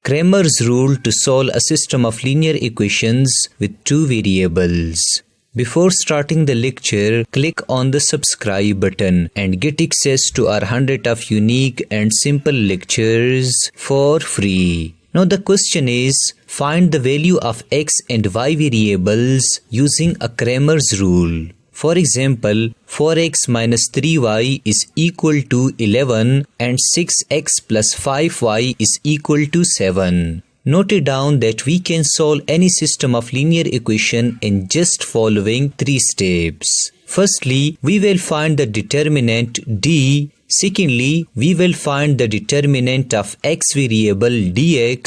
Cramer's rule to solve a system of linear equations with two variables. Before starting the lecture, click on the subscribe button and get access to our 100 of unique and simple lectures for free. Now the question is, find the value of x and y variables using a Cramer's rule. For example, 4x minus 3y is equal to 11 and 6x plus 5y is equal to 7. Note down that we can solve any system of linear equation in just following 3 steps. Firstly, we will find the determinant d. Secondly, we will find the determinant of x variable dx.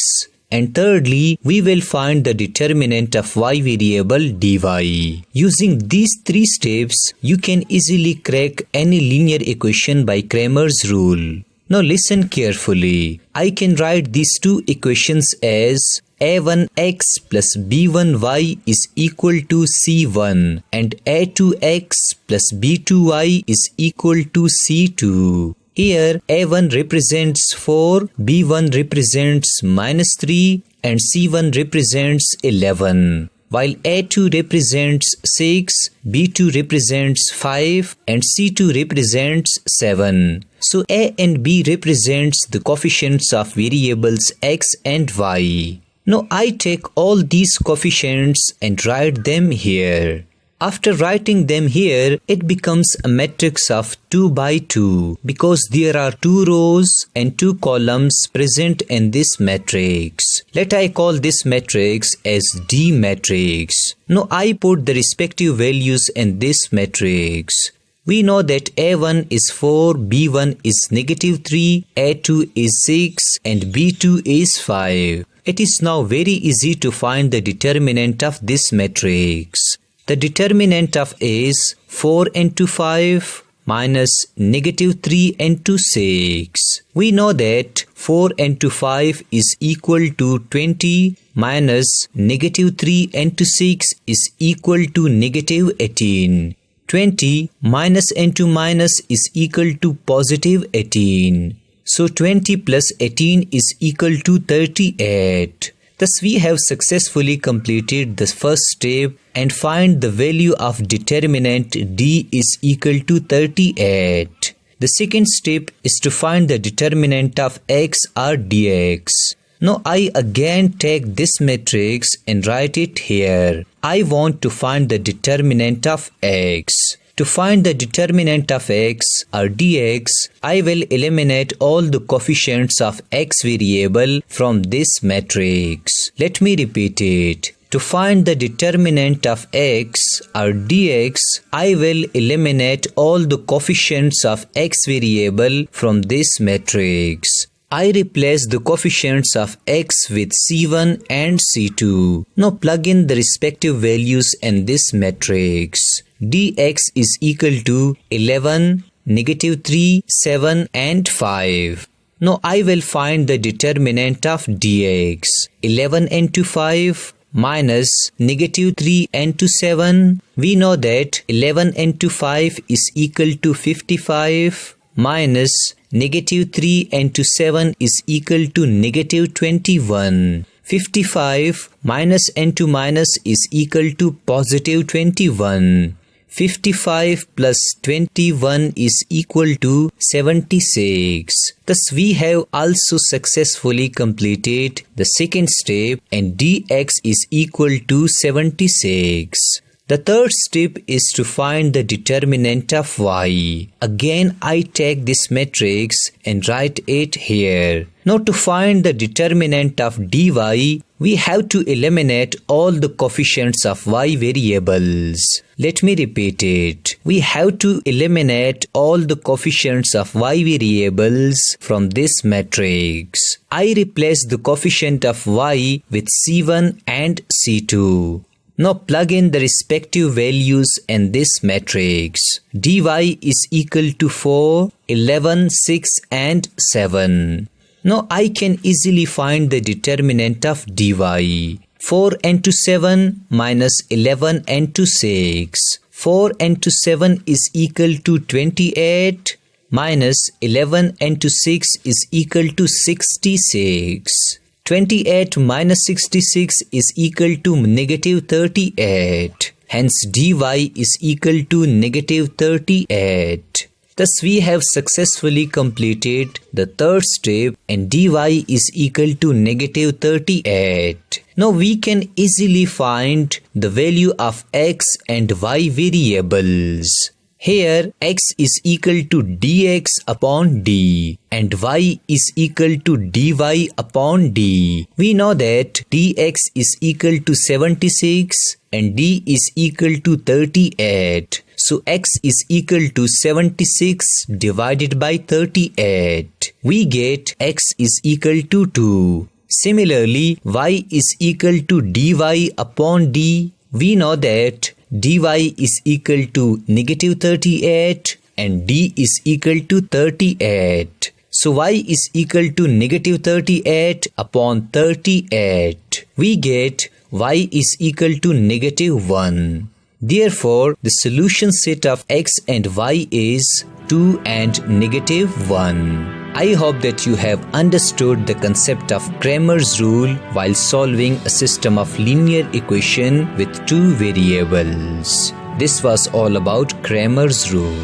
And thirdly, we will find the determinant of y variable dy. Using these 3 steps, you can easily crack any linear equation by Cramer's rule. Now listen carefully. I can write these two equations as a1x plus b1y is equal to c1 and a2x plus b2y is equal to c2. Here a1 represents 4, b1 represents minus 3 and c1 represents 11. While a2 represents 6, b2 represents 5 and c2 represents 7. So a and b represents the coefficients of variables x and y. Now I take all these coefficients and write them here. After writing them here, it becomes a matrix of 2 by 2 because there are 2 rows and 2 columns present in this matrix. Let I call this matrix as D matrix. Now I put the respective values in this matrix. We know that A1 is 4, B1 is negative 3, A2 is 6 and B2 is 5. It is now very easy to find the determinant of this matrix. The determinant of is 4 into 5 minus negative 3 into 6. We know that 4 into 5 is equal to 20 minus negative 3 into 6 is equal to negative 18. 20 minus into minus is equal to positive 18. So 20 plus 18 is equal to 38. Thus we have successfully completed the first step and find the value of determinant d is equal to 38. The second step is to find the determinant of x or dx. Now I again take this matrix and write it here. I want to find the determinant of x. To find the determinant of x or dx, I will eliminate all the coefficients of x variable from this matrix. Let me repeat it. To find the determinant of x or dx, I will eliminate all the coefficients of x variable from this matrix. I replace the coefficients of x with c1 and c2. Now plug in the respective values in this matrix. Dx is equal to 11, negative 3, 7 and 5. Now I will find the determinant of dx. 11 into 5 minus negative 3 into 7. We know that 11 into 5 is equal to 55 minus negative 3 into 7 is equal to negative 21. 55 minus into minus is equal to positive 21. 55 plus 21 is equal to 76. Thus we have also successfully completed the second step and dx is equal to 76. The third step is to find the determinant of y. Again I take this matrix and write it here. Now to find the determinant of dy, we have to eliminate all the coefficients of y variables. Let me repeat it. We have to eliminate all the coefficients of y variables from this matrix. I replace the coefficient of y with c1 and c2. Now plug in the respective values in this matrix. dy is equal to 4, 11, 6 and 7. Now I can easily find the determinant of dy. 4 into 7 minus 11 into 6. 4 into 7 is equal to 28 minus 11 into 6 is equal to 66. 28 minus 66 is equal to negative 38. Hence dy is equal to negative 38. Thus we have successfully completed the third step and dy is equal to negative 38. Now we can easily find the value of x and y variables. Here x is equal to dx upon d and y is equal to dy upon d. We know that dx is equal to 76 and d is equal to 38. So x is equal to 76 divided by 38. We get x is equal to 2. Similarly, y is equal to dy upon d. We know that dy is equal to negative 38 and d is equal to 38. So y is equal to negative 38 upon 38. We get y is equal to negative 1. Therefore, the solution set of x and y is 2 and negative 1. I hope that you have understood the concept of Cramer's rule while solving a system of linear equation with two variables. This was all about Cramer's rule.